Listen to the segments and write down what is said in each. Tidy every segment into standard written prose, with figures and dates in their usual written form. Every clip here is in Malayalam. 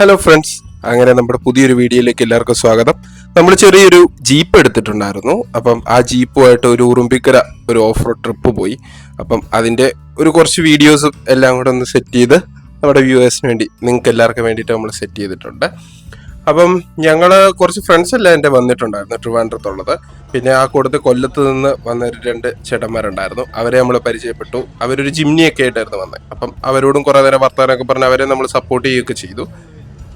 ഹലോ ഫ്രണ്ട്സ്, അങ്ങനെ നമ്മുടെ പുതിയൊരു വീഡിയോയിലേക്ക് എല്ലാവർക്കും സ്വാഗതം. നമ്മൾ ചെറിയൊരു ജീപ്പ് എടുത്തിട്ടുണ്ടായിരുന്നു. അപ്പം ആ ജീപ്പുമായിട്ട് ഒരു ഉറുമ്പിക്കര ഒരു ഓഫ് റോഡ് ട്രിപ്പ് പോയി. അപ്പം അതിൻ്റെ കുറച്ച് വീഡിയോസും എല്ലാം കൂടെ ഒന്ന് സെറ്റ് ചെയ്ത് നമ്മുടെ വ്യൂവേഴ്സിന് വേണ്ടി, നിങ്ങൾക്ക് എല്ലാവർക്കും വേണ്ടിയിട്ട് നമ്മൾ സെറ്റ് ചെയ്തിട്ടുണ്ട്. അപ്പം ഞങ്ങൾ കുറച്ച് ഫ്രണ്ട്സ് എല്ലാം എൻ്റെ വന്നിട്ടുണ്ടായിരുന്നു, ട്രിവാൻഡ്രത്തുള്ളത്. പിന്നെ ആ കൂട്ടത്തിൽ കൊല്ലത്ത് നിന്ന് വന്ന രണ്ട് ചേട്ടന്മാരുണ്ടായിരുന്നു. അവരെ നമ്മൾ പരിചയപ്പെട്ടു. അവരൊരു ജിമ്നിയൊക്കെ ആയിട്ടായിരുന്നു വന്നത്. അപ്പം അവരോടും കുറേ നേരം വർത്തമാനമൊക്കെ പറഞ്ഞ് അവരെ നമ്മൾ സപ്പോർട്ട് ചെയ്യുകയൊക്കെ ചെയ്തു.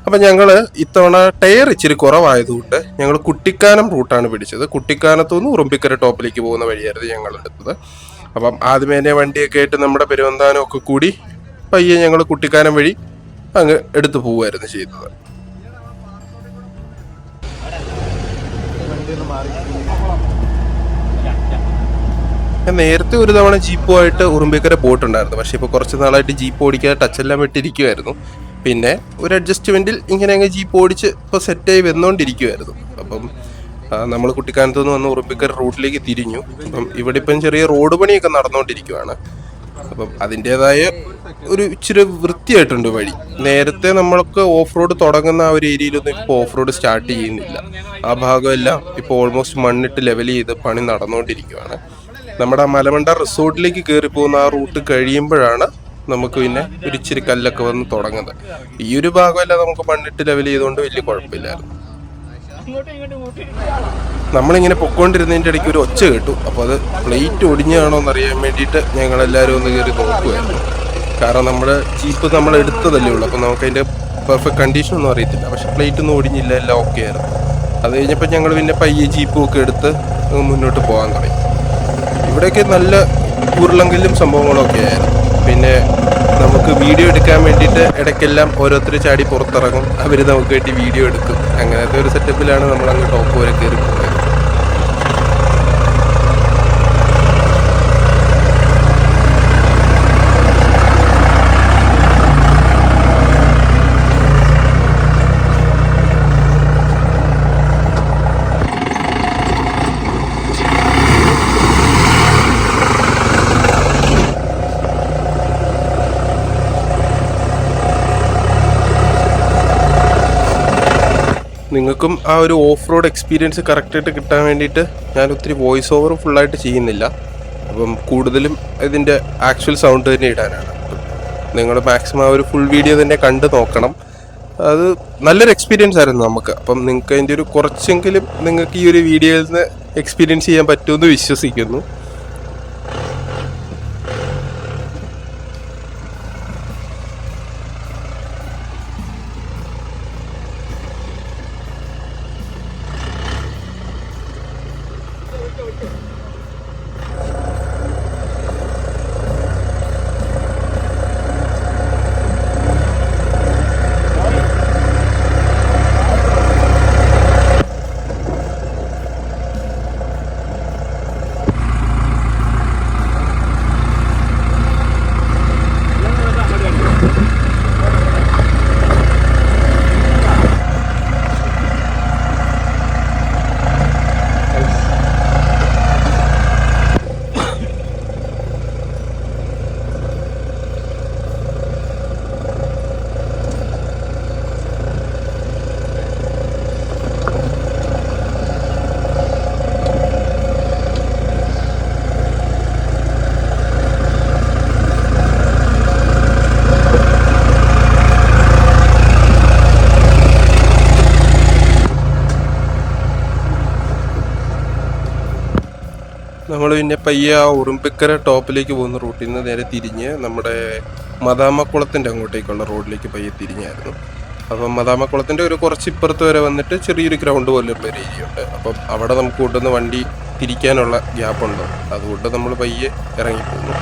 അപ്പം ഞങ്ങൾ ഇത്തവണ ടയർ ഇച്ചിരി കുറവായതുകൊണ്ട് ഞങ്ങൾ കുട്ടിക്കാനം റൂട്ടാണ് പിടിച്ചത്. കുട്ടിക്കാനത്തു നിന്ന് ഉറുമ്പിക്കര ടോപ്പിലേക്ക് പോകുന്ന വഴിയായിരുന്നു ഞങ്ങൾ എടുത്തത്. അപ്പം ആദ്യമേ തന്നെ വണ്ടിയൊക്കെ ആയിട്ട് നമ്മുടെ പെരുവന്താനം ഒക്കെ കൂടി പയ്യെ ഞങ്ങൾ കുട്ടിക്കാനം വഴി അങ്ങ് എടുത്തു പോവുമായിരുന്നു ചെയ്തത്. ഞാൻ നേരത്തെ ഒരു തവണ ജീപ്പുമായിട്ട് ഉറുമ്പിക്കര പോയിട്ടുണ്ടായിരുന്നു. പക്ഷെ ഇപ്പോൾ കുറച്ച് നാളായിട്ട് ജീപ്പ് ഓടിക്കാതെ ടച്ചെല്ലാം വിട്ടിരിക്കുമായിരുന്നു. പിന്നെ ഒരു അഡ്ജസ്റ്റ്മെൻറ്റിൽ ഇങ്ങനെ അങ്ങ് ജീപ്പ് ഓടിച്ച് ഇപ്പോൾ സെറ്റായി വന്നുകൊണ്ടിരിക്കുമായിരുന്നു. അപ്പം നമ്മൾ കുട്ടിക്കാനത്തു നിന്ന് വന്ന് ഉറുമ്പിക്കര റൂട്ടിലേക്ക് തിരിഞ്ഞു. അപ്പം ഇവിടെ ഇപ്പം ചെറിയ റോഡ് പണിയൊക്കെ നടന്നുകൊണ്ടിരിക്കുകയാണ്. അപ്പം അതിൻ്റേതായ ഒരു ഇച്ചിരി വൃത്തിയായിട്ടുണ്ട് വഴി. നേരത്തെ നമ്മൾക്ക് ഓഫ് റോഡ് തുടങ്ങുന്ന ആ ഒരു ഏരിയയിലൊന്നും ഇപ്പോൾ ഓഫ് റോഡ് സ്റ്റാർട്ട് ചെയ്യുന്നില്ല. ആ ഭാഗമെല്ലാം ഇപ്പോൾ ഓൾമോസ്റ്റ് മണ്ണിട്ട് ലെവൽ ചെയ്ത് പണി നടന്നുകൊണ്ടിരിക്കുകയാണ്. നമ്മുടെ മലമണ്ട റിസോർട്ടിലേക്ക് കയറി പോകുന്ന ആ റൂട്ട് കഴിയുമ്പോഴാണ് നമുക്ക് പിന്നെ ഒരു ഇച്ചിരി കല്ലൊക്കെ വന്ന് തുടങ്ങുന്നത്. ഈ ഒരു ഭാഗമെല്ലാം നമുക്ക് മണ്ണിട്ട് ലെവൽ ചെയ്തുകൊണ്ട് വലിയ കുഴപ്പമില്ലായിരുന്നു. നമ്മളിങ്ങനെ പൊക്കോണ്ടിരുന്നതിൻ്റെ ഇടയ്ക്ക് ഒരു ഒച്ച കേട്ടു. അപ്പോൾ അത് പ്ലേറ്റ് ഒടിഞ്ഞാണോ എന്നറിയാൻ വേണ്ടിയിട്ട് ഞങ്ങളെല്ലാവരും ഒന്ന് കയറി നോക്കുമായിരുന്നു. കാരണം നമ്മുടെ ജീപ്പ് നമ്മൾ എടുത്തതല്ലേ ഉള്ളൂ. അപ്പോൾ നമുക്കതിൻ്റെ പെർഫെക്റ്റ് കണ്ടീഷൻ ഒന്നും അറിയത്തില്ല. പക്ഷെ പ്ലേറ്റ് ഒന്നും ഒടിഞ്ഞില്ല, എല്ലാം ഓക്കെ ആയിരുന്നു. അത് കഴിഞ്ഞപ്പോൾ ഞങ്ങൾ പിന്നെ പയ്യെ ജീപ്പും ഒക്കെ എടുത്ത് മുന്നോട്ട് പോകാൻ തുടങ്ങി. ഇവിടെയൊക്കെ നല്ല ഉരുളങ്കിലും സംഭവങ്ങളൊക്കെ ആയിരുന്നു. പിന്നെ നമുക്ക് വീഡിയോ എടുക്കാൻ വേണ്ടിയിട്ട് ഇടയ്ക്കെല്ലാം ഓരോരുത്തർ ചാടി പുറത്തിറങ്ങും. അവർ നമുക്ക് വേണ്ടി വീഡിയോ എടുക്കും. അങ്ങനത്തെ ഒരു സെറ്റപ്പിലാണ് നമ്മൾ അങ്ങ് ടോപ്പ് വരെ കയറി പോയത്. നിങ്ങൾക്കും ആ ഒരു ഓഫ് റോഡ് എക്സ്പീരിയൻസ് കറക്റ്റായിട്ട് കിട്ടാൻ വേണ്ടിയിട്ട് ഞാൻ ഒത്തിരി വോയിസ് ഓവറും ഫുള്ളായിട്ട് ചെയ്യുന്നില്ല. അപ്പം കൂടുതലും ഇതിൻ്റെ ആക്ച്വൽ സൗണ്ട് തന്നെ ഇടാനാണ്. നിങ്ങൾ മാക്സിമം ആ ഒരു ഫുൾ വീഡിയോ തന്നെ കണ്ട് നോക്കണം. അത് നല്ലൊരു എക്സ്പീരിയൻസ് ആയിരുന്നു നമുക്ക്. അപ്പം നിങ്ങൾക്ക് അതിൻ്റെ ഒരു കുറച്ചെങ്കിലും നിങ്ങൾക്ക് ഈ ഒരു വീഡിയോയിൽ നിന്ന് എക്സ്പീരിയൻസ് ചെയ്യാൻ പറ്റുമെന്ന് വിശ്വസിക്കുന്നു. നമ്മൾ പിന്നെ പയ്യെ ആ ഉറുമ്പിക്കര ടോപ്പിലേക്ക് പോകുന്ന റൂട്ടിൽ നിന്ന് നേരെ തിരിഞ്ഞ് നമ്മുടെ മദാമക്കുളത്തിൻ്റെ അങ്ങോട്ടേക്കുള്ള റോഡിലേക്ക് പയ്യെ തിരിഞ്ഞായിരുന്നു. അപ്പം മദാമക്കുളത്തിൻ്റെ ഒരു കുറച്ച് ഇപ്പുറത്ത് വരെ വന്നിട്ട് ചെറിയൊരു ഗ്രൗണ്ട് പോലെയുള്ള ഒരു ഏരിയ ഉണ്ട്. അപ്പം അവിടെ നമുക്ക് കൊണ്ടുവന്ന് വണ്ടി തിരിക്കാനുള്ള ഗ്യാപ്പുണ്ട്. അതുകൊണ്ട് നമ്മൾ പയ്യെ ഇറങ്ങിപ്പോകുന്നു.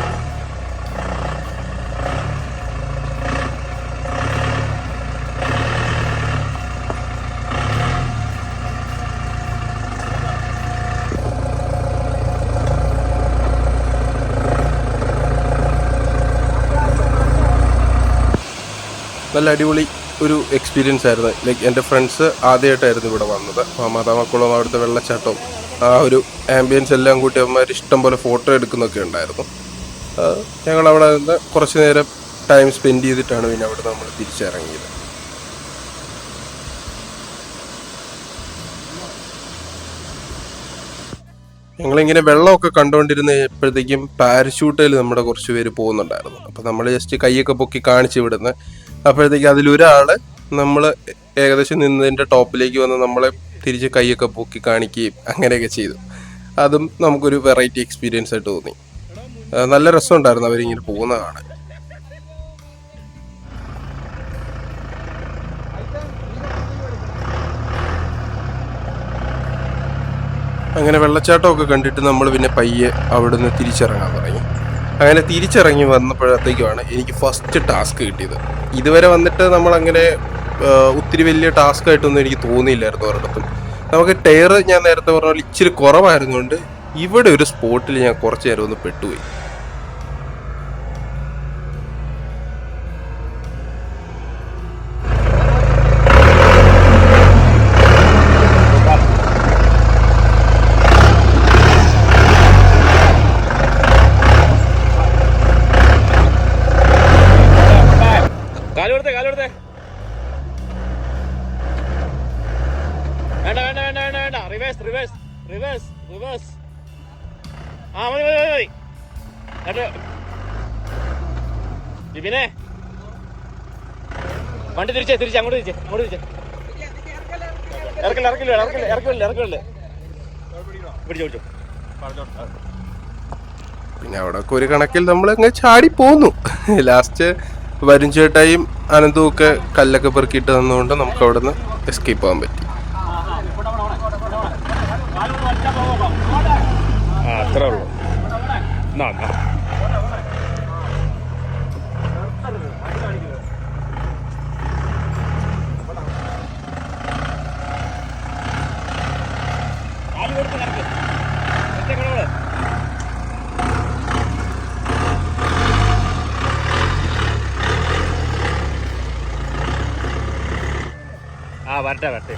നല്ല അടിപൊളി ഒരു എക്സ്പീരിയൻസ് ആയിരുന്നു. ലൈക്ക് എൻ്റെ ഫ്രണ്ട്സ് ആദ്യമായിട്ടായിരുന്നു ഇവിടെ വന്നത്. മദാമക്കുളം അവിടുത്തെ വെള്ളച്ചാട്ടവും ആ ഒരു ആംബിയൻസ് എല്ലാം കൂട്ടി അവന്മാർ ഇഷ്ടം പോലെ ഫോട്ടോ എടുക്കുന്നൊക്കെ ഉണ്ടായിരുന്നു. ഞങ്ങളവിടെ നിന്ന് കുറച്ച് നേരം ടൈം സ്പെൻഡ് ചെയ്തിട്ടാണ് പിന്നെ അവിടെ നമ്മൾ തിരിച്ചിറങ്ങിയത്. ഞങ്ങളിങ്ങനെ വെള്ളമൊക്കെ കണ്ടുകൊണ്ടിരുന്നപ്പോഴത്തേക്കും പാരഷൂട്ടിൽ നമ്മുടെ കുറച്ച് പേര് പോകുന്നുണ്ടായിരുന്നു. അപ്പം നമ്മൾ ജസ്റ്റ് കൈയൊക്കെ പൊക്കി കാണിച്ച് വിടുന്നത്. അപ്പോഴത്തേക്കും അതിലൊരാൾ നമ്മൾ ഏകദേശം നിന്നതിൻ്റെ ടോപ്പിലേക്ക് വന്ന് നമ്മളെ തിരിച്ച് കൈയൊക്കെ പൊക്കി കാണിക്കുകയും അങ്ങനെയൊക്കെ ചെയ്തു. അതും നമുക്കൊരു വെറൈറ്റി എക്സ്പീരിയൻസ് ആയിട്ട് തോന്നി. നല്ല രസമുണ്ടായിരുന്നു അവരിങ്ങനെ പോകുന്ന കാണാൻ. അങ്ങനെ വെള്ളച്ചാട്ടമൊക്കെ കണ്ടിട്ട് നമ്മൾ പിന്നെ പയ്യെ അവിടുന്ന് തിരിച്ചിറങ്ങാൻ തുടങ്ങി. അങ്ങനെ തിരിച്ചിറങ്ങി വന്നപ്പോഴത്തേക്കുമാണ് എനിക്ക് ഫസ്റ്റ് ടാസ്ക് കിട്ടിയത്. ഇതുവരെ വന്നിട്ട് നമ്മളങ്ങനെ ഒത്തിരി വലിയ ടാസ്ക് ആയിട്ടൊന്നും എനിക്ക് തോന്നിയില്ലായിരുന്നു ഒരിടത്തും. നമുക്ക് ടയർ ഞാൻ നേരത്തെ പറഞ്ഞ പോലെ ഇച്ചിരി കുറവായിരുന്നുകൊണ്ട് ഇവിടെ ഒരു സ്പോട്ടിൽ ഞാൻ കുറച്ച് നേരം ഒന്ന് പെട്ടുപോയി. ജിബിനെ വണ്ടി തിരിച്ചേ അങ്ങോട്ട് തിരിച്ചേ ഇറക്കില്ലേ പിടിച്ചോ. പിന്നെ അവിടെ ഒരു കണക്കിൽ നമ്മൾ അങ്ങ് ചാടി പോന്നു. ലാസ്റ്റ് വരും ചേട്ടായും അനന്തും ഒക്കെ കല്ലൊക്കെ പെറുക്കിയിട്ട് തന്നുകൊണ്ട് നമുക്ക് അവിടെ നിന്ന് എസ്കേപ്പ് ആകാൻ പറ്റി. അത്രേ ഉള്ളൂ. വരട്ടെ.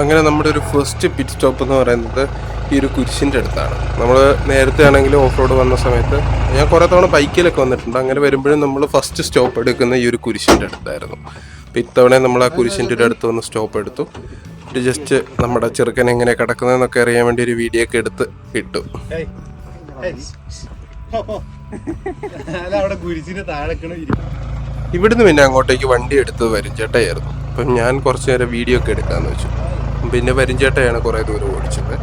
അങ്ങനെ നമ്മുടെ ഒരു ഫസ്റ്റ് പിറ്റ് സ്റ്റോപ്പ് എന്ന് പറയുന്നത് ഈ ഒരു കുരിശിൻ്റെ അടുത്താണ്. നമ്മൾ നേരത്തെ ആണെങ്കിൽ ഓഫ് റോഡ് വന്ന സമയത്ത് ഞാൻ കുറേ തവണ ബൈക്കിലൊക്കെ വന്നിട്ടുണ്ട്. അങ്ങനെ വരുമ്പോഴും നമ്മൾ ഫസ്റ്റ് സ്റ്റോപ്പ് എടുക്കുന്ന ഈ ഒരു കുരിശിൻ്റെ അടുത്തായിരുന്നു. അപ്പോൾ ഇത്തവണ നമ്മൾ ആ കുരിശിൻ്റെ ഒരു അടുത്ത് വന്ന് സ്റ്റോപ്പ് എടുത്തു. ഒരു ജസ്റ്റ് നമ്മുടെ ചെറുക്കൻ എങ്ങനെ കിടക്കുന്നതെന്നൊക്കെ അറിയാൻ വേണ്ടി ഒരു വീഡിയോ ഒക്കെ എടുത്ത് ഇട്ടു. ഇവിടുന്ന് പിന്നെ അങ്ങോട്ടേക്ക് വണ്ടി എടുത്ത് വരും ചേട്ടയായിരുന്നു. അപ്പം ഞാൻ കുറച്ച് നേരം വീഡിയോ ഒക്കെ എടുക്കാമെന്ന് വെച്ചു. പിന്നെ വരിഞ്ചേട്ടയാണ് കുറേ ദൂരം ഓടിച്ചത്.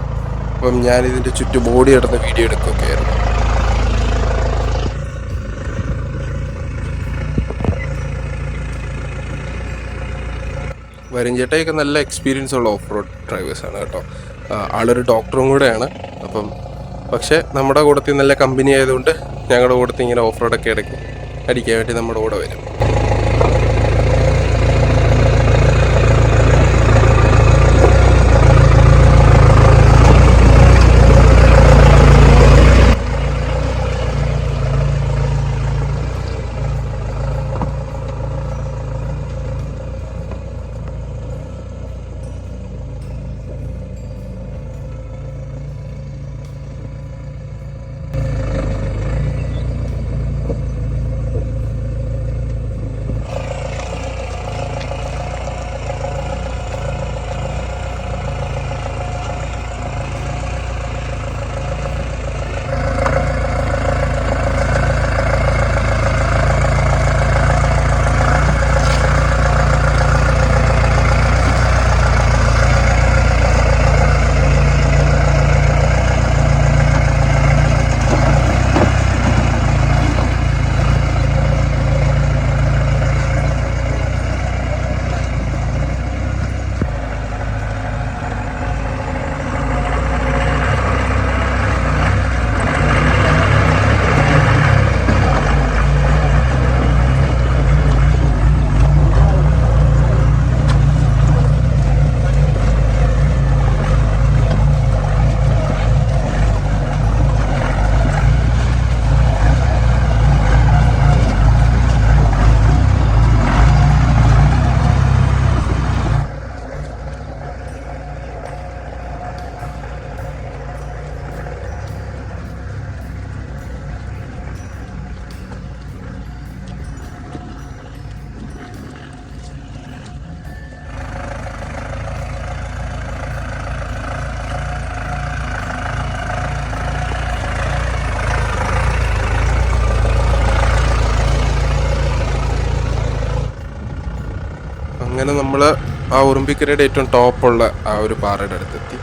അപ്പം ഞാനിതിൻ്റെ ചുറ്റും ബോഡി കിടന്ന് വീഡിയോ എടുക്കുകയൊക്കെ ആയിരുന്നു. വരിഞ്ചേട്ടയൊക്കെ നല്ല എക്സ്പീരിയൻസ് ഉള്ള ഓഫ് റോഡ് ഡ്രൈവേഴ്സാണ് കേട്ടോ. ആളൊരു ഡോക്ടറും കൂടെയാണ്. അപ്പം പക്ഷേ നമ്മുടെ കൂട്ടത്തിൽ നല്ല കമ്പനി ആയതുകൊണ്ട് ഞങ്ങളുടെ കൂട്ടത്തിൽ ഇങ്ങനെ ഓഫ് റോഡൊക്കെ ഇടയ്ക്ക് അടിക്കാൻ വേണ്ടി നമ്മുടെ കൂടെ വരും. നമ്മൾ ആ ഉറുമ്പിക്കരയുടെ ഏറ്റവും ടോപ്പുള്ള ആ ഒരു പാറയുടെ അടുത്തെത്തി.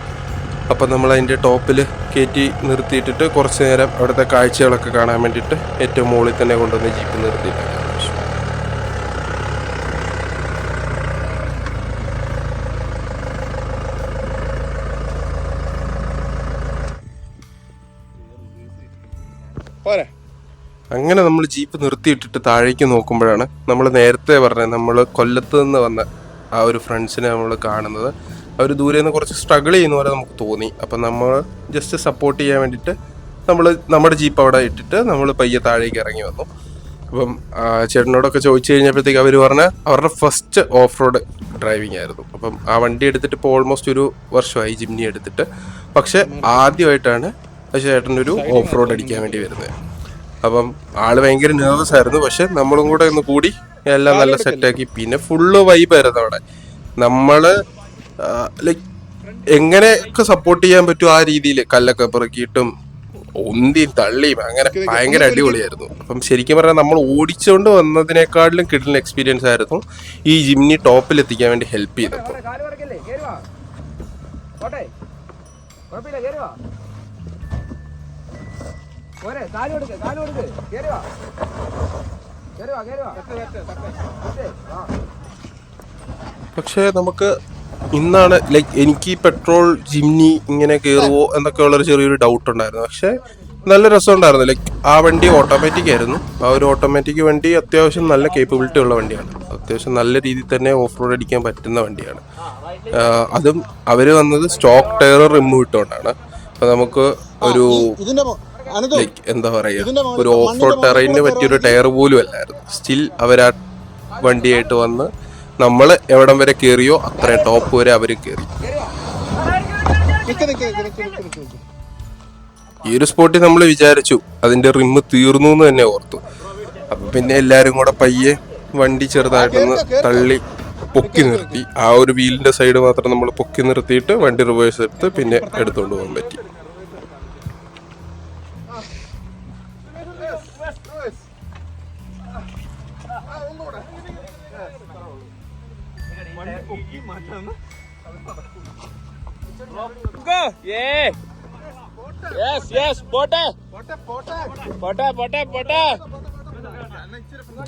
അപ്പം നമ്മൾ അതിൻ്റെ ടോപ്പിൽ കയറ്റി നിർത്തിയിട്ടിട്ട് കുറച്ച് നേരം അവിടുത്തെ കാഴ്ചകളൊക്കെ കാണാൻ വേണ്ടിയിട്ട് ഏറ്റവും മുകളിൽ തന്നെ കൊണ്ടുവന്ന് ജീപ്പ് നിർത്തിയിട്ടാണ്. അങ്ങനെ നമ്മൾ ജീപ്പ് നിർത്തിയിട്ടിട്ട് താഴേക്ക് നോക്കുമ്പോഴാണ് നമ്മൾ നേരത്തെ പറഞ്ഞത് നമ്മൾ കൊല്ലത്ത് നിന്ന് വന്ന ആ ഒരു ഫ്രണ്ട്സിനെ നമ്മൾ കാണുന്നത്. അവർ ദൂരെ നിന്ന് കുറച്ച് സ്ട്രഗിൾ ചെയ്യുന്ന പോലെ നമുക്ക് തോന്നി. അപ്പം നമ്മൾ ജസ്റ്റ് സപ്പോർട്ട് ചെയ്യാൻ വേണ്ടിയിട്ട് നമ്മൾ നമ്മുടെ ജീപ്പ് അവിടെ ഇട്ടിട്ട് നമ്മൾ പയ്യെ താഴേക്ക് ഇറങ്ങി വന്നു. അപ്പം ചേട്ടനോടൊക്കെ ചോദിച്ചു കഴിഞ്ഞപ്പോഴത്തേക്ക് അവർ പറഞ്ഞ അവരുടെ ഫസ്റ്റ് ഓഫ് റോഡ് ഡ്രൈവിംഗ് ആയിരുന്നു. അപ്പം ആ വണ്ടി എടുത്തിട്ട് ഇപ്പോൾ ഓൾമോസ്റ്റ് ഒരു വർഷമായി ജിംനി എടുത്തിട്ട്. പക്ഷെ ആദ്യമായിട്ടാണ് ചേട്ടനൊരു ഓഫ് റോഡ് അടിക്കാൻ വേണ്ടി വരുന്നത്. അപ്പം ആള് ഭയങ്കര നെർവസ് ആയിരുന്നു. പക്ഷെ നമ്മളും കൂടെ ഒന്ന് കൂടി എല്ലാം നല്ല സെറ്റാക്കി. പിന്നെ ഫുള്ള് വൈബായിരുന്നു അവിടെ. നമ്മള് ലൈക്ക് എങ്ങനെയൊക്കെ സപ്പോർട്ട് ചെയ്യാൻ പറ്റും ആ രീതിയിൽ കല്ലൊക്കെ പെറുക്കിയിട്ടും ഒന്തിയും തള്ളിയും അങ്ങനെ ഭയങ്കര അടിപൊളിയായിരുന്നു. അപ്പം ശരിക്കും പറഞ്ഞാൽ നമ്മൾ ഓടിച്ചുകൊണ്ട് വന്നതിനേക്കാളിലും കിട്ടുന്ന എക്സ്പീരിയൻസ് ആയിരുന്നു ഈ ജിംനി ടോപ്പിൽ എത്തിക്കാൻ വേണ്ടി ഹെൽപ്പ് ചെയ്തപ്പോൾ. പക്ഷേ നമുക്ക് ഇന്നാണ് ലൈക്ക് എനിക്ക് പെട്രോൾ ജിംനി ഇങ്ങനെ കയറുമോ എന്നൊക്കെ ഉള്ളൊരു ചെറിയൊരു ഡൗട്ട് ഉണ്ടായിരുന്നു. പക്ഷെ നല്ല രസമുണ്ടായിരുന്നു. ലൈക്ക് ആ വണ്ടി ഓട്ടോമാറ്റിക് ആയിരുന്നു. ആ ഒരു ഓട്ടോമാറ്റിക് വണ്ടി അത്യാവശ്യം നല്ല കേപ്പബിലിറ്റി ഉള്ള വണ്ടിയാണ്. അത്യാവശ്യം നല്ല രീതിയിൽ തന്നെ ഓഫ് റോഡ് അടിക്കാൻ പറ്റുന്ന വണ്ടിയാണ്. അതും അവർ വന്നത് സ്റ്റോക്ക് ടയർ റിമൂവ് ഇട്ടുകൊണ്ടാണ്. അപ്പം നമുക്ക് ഒരു ലൈക്ക് എന്താ പറയുക, ഒരു ഓഫ് റോഡ് ടെറൈനിന് പറ്റിയൊരു ടയർ പോലും അല്ലായിരുന്നു. സ്റ്റിൽ അവരാ വണ്ടിയായിട്ട് വന്ന് നമ്മൾ എവിടം വരെ കയറിയോ അത്രയും ടോപ്പ് വരെ അവർ കയറി. ഈ ഒരു സ്പോട്ടിൽ നമ്മൾ വിചാരിച്ചു അതിന്റെ റിമ്മ് തീർന്നു എന്ന് തന്നെ ഓർത്തു. അപ്പൊ പിന്നെ എല്ലാരും കൂടെ പയ്യെ വണ്ടി ചെറുതായിട്ടൊന്ന് തള്ളി പൊക്കി നിർത്തി. ആ ഒരു വീലിന്റെ സൈഡ് മാത്രം നമ്മൾ പൊക്കി നിർത്തിയിട്ട് വണ്ടി റിവേഴ്സ് എടുത്ത് പിന്നെ എടുത്തുകൊണ്ട് പോകാൻ പറ്റി.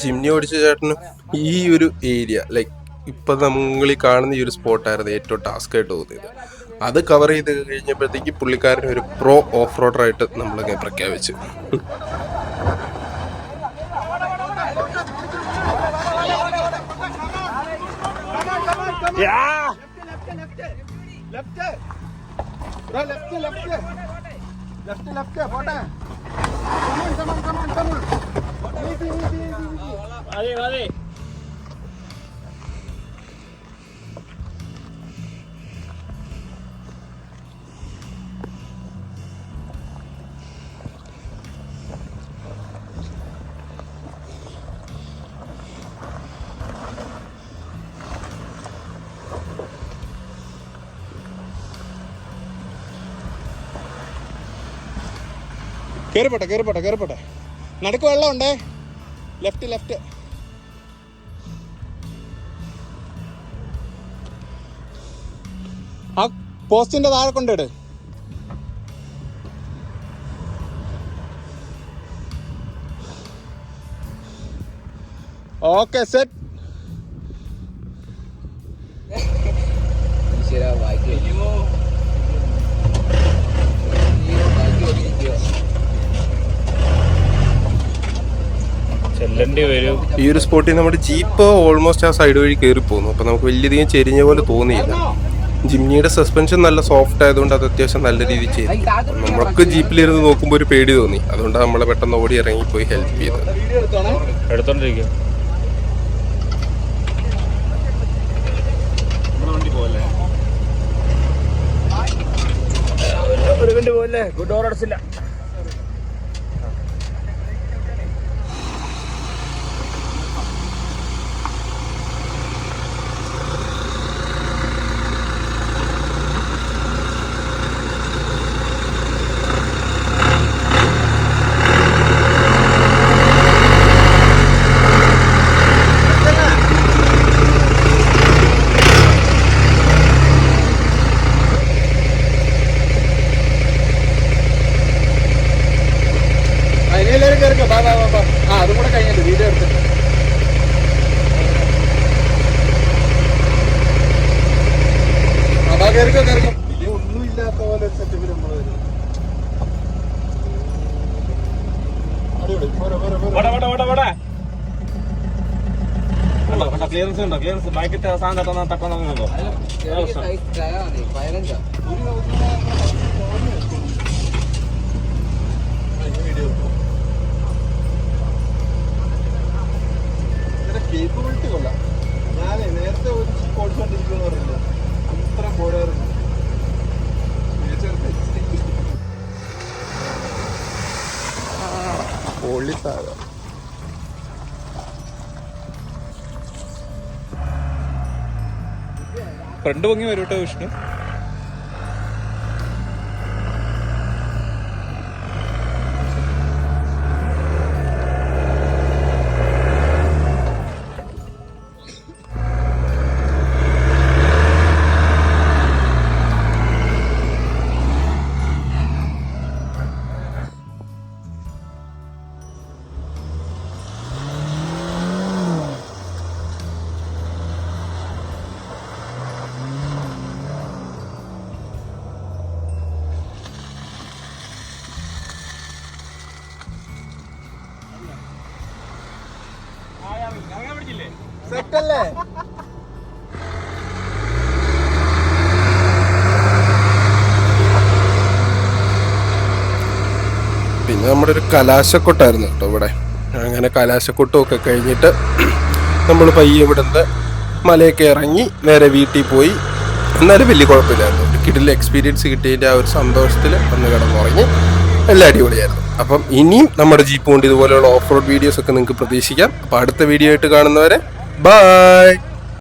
ജിംനി ഓടിച്ച ചേട്ടന് ഈ ഒരു ഏരിയ ലൈക്ക് ഇപ്പൊ നമ്മൾ ഈ കാണുന്ന ഈ ഒരു സ്പോട്ടായിരുന്നു ഏറ്റവും ടാസ്ക് ആയിട്ട് തോന്നിയത്. അത് കവർ ചെയ്ത് കഴിഞ്ഞപ്പോഴത്തേക്ക് പുള്ളിക്കാരൻ ഒരു പ്രോ ഓഫ് റോഡറായിട്ട് നമ്മളൊക്കെ പ്രഖ്യാപിച്ചു. കേറിപ്പോട്ടെ നടക്ക് വെള്ളം ഉണ്ടേ. ലെഫ്റ്റ് ആ പോസ്റ്റിന്റെ താഴെ കൊണ്ടിട്. Okay set. ഈ ഒരു സ്പോട്ടിൽ നമ്മുടെ ജീപ്പ് ഓൾമോസ്റ്റ് ആ സൈഡ് വഴി കയറി പോകുന്നു. അപ്പം നമുക്ക് വലിയധികം ചെരിഞ്ഞ പോലെ തോന്നിയില്ല. ജിംനിയുടെ സസ്പെൻഷൻ നല്ല സോഫ്റ്റ് ആയതുകൊണ്ട് അത് അത്യാവശ്യം നല്ല രീതിയിൽ ചെയ്തു. നമ്മൾക്ക് ജീപ്പിലിരുന്ന് നോക്കുമ്പോൾ ഒരു പേടി തോന്നി. അതുകൊണ്ട് നമ്മളെ പെട്ടെന്ന് ഓടി ഇറങ്ങിപ്പോയി ഹെൽപ്പ് ചെയ്തത്. എടുത്തോണ്ടിരിക്കും. ഒരു മിനിറ്റ് പോലെ ഗുഡ് ഡോർ അടച്ചില്ല. അതാ കയറിക്കോ കയറിക്കോ. ഇത് ഒന്നും ഇല്ലാത്ത പോലെ ഒരു സെറ്റപ്പിൽ നമ്മൾ വരുന്നത്. അടിപൊളി. പോരെ പോരെ പോരെ. ക്ലിയറൻസ് ഉണ്ടോ? ക്ലിയറൻസ് ബാക്കിത്തെ സാധനം തട്ടാൻ നോക്കുന്നുണ്ടോ? കേപ്പബിലിറ്റി കൊള്ളാം. ഞാൻ നേരത്തെ ഒരു ഓടിച്ചോണ്ടിരിക്കുമെന്ന് പറയില്ല, അത്ര പോരായിരുന്നു. പൊള്ളിത്താഴ ഫ്രണ്ട് പൊങ്ങി വരും കേട്ടോ വിഷ്ണു. സെറ്റല്ലേ? പിന്നെ നമ്മുടെ ഒരു കലാശക്കൊട്ടായിരുന്നു കേട്ടോ ഇവിടെ. അങ്ങനെ കലാശക്കൊട്ടും ഒക്കെ കഴിഞ്ഞിട്ട് നമ്മൾ പയ്യെ ഇവിടുന്ന് മലയൊക്കെ ഇറങ്ങി നേരെ വീട്ടിൽ പോയി. എന്നാലും വലിയ കുഴപ്പമില്ലായിരുന്നു. ഒരു കിടിലൻ എക്സ്പീരിയൻസ് കിട്ടിയതിൻ്റെ ആ ഒരു സന്തോഷത്തിൽ ഒന്ന് കിടന്നുറങ്ങി. എല്ലാം അടിപൊളിയായിരുന്നു. അപ്പം ഇനിയും നമ്മുടെ ജീപ്പ് കൊണ്ട് ഇതുപോലെയുള്ള ഓഫ് റോഡ് വീഡിയോസ് ഒക്കെ നിങ്ങൾക്ക് പ്രതീക്ഷിക്കാം. അപ്പോൾ അടുത്ത വീഡിയോ ആയിട്ട് കാണുന്നവരെ ബൈ.